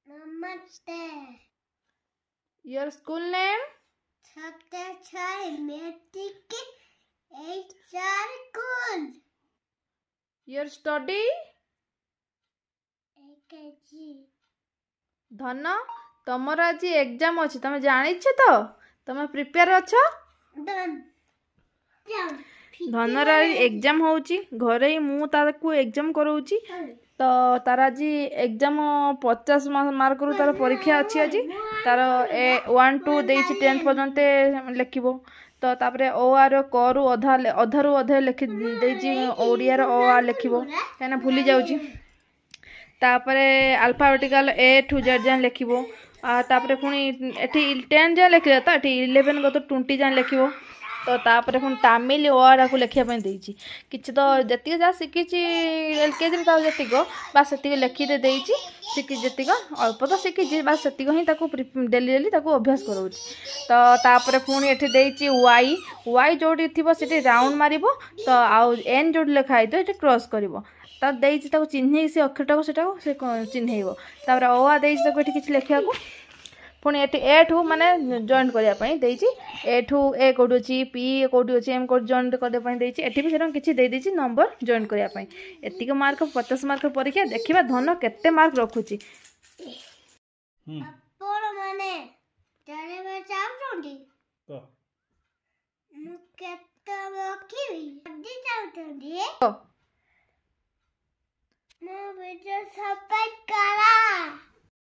Namaste. Your school name? Satyachai Metric HR School. Your study? AKG. धन तमर आज exam अच्छी तुम जानी तो तुम प्रिपेयर अच्छ Done. Down. धनर एग्जाम होची घरे ही मु ताको एग्जाम कराउची तो तार आज एग्जाम 50 मार्क रु तार परीक्षा अच्छी आज तार 1 2 देछि 10 पर्यंत लिखिबो तो तापरे ओ आर क रु अधा रु अधे लिखि देछि ओडिया रो ओ आ लिखिबो काना भूली जाउची तापरे अल्फाबेटिकल ए टू जेड जान लिखिबो तापरे पुनी एठी 10 जान लिखले तो एठी 11 गतो 20 जान लिखिबो तो तापरे पुनी तमिल वर्ड को लिखिया पई देछि किछ तो जति जा सिकिछि एलकेजी ता जति को बस सेति लिखि दे देछि सिकि जति को अल्प तो सिकिछि बस सेति को ही ताको डेली डेली ताको अभ्यास करोछि तो तापरे पुनी एठी देछि वाई वाई जोडी थिबो सेति राउंड मारिबो तो आ एन जोडी लिखाइ तो एठी क्रॉस करिवो तो देछि ताको चिन्हे से अक्षरटा को सेटा को से चिन्हेइबो तापरे ओ आ देछि ताको एठी किछ लिखिया को पुणी एटी ए ठू माने जॉइन करने देछि ए ठू ए कोडी अछि पी कोडी अछि एम कोड जॉइन करने देछि एठी भी सेरम किछि दे देछि नंबर जॉइन करने एतिक मार्क 50 मार्क परीक्षा देखिबा धन केते मार्क रखुछि आपण माने जाने में चाउटोंडी क मु केते रखिबी दी चाउटोंडी मु वीडियो सबस्क्राइब करा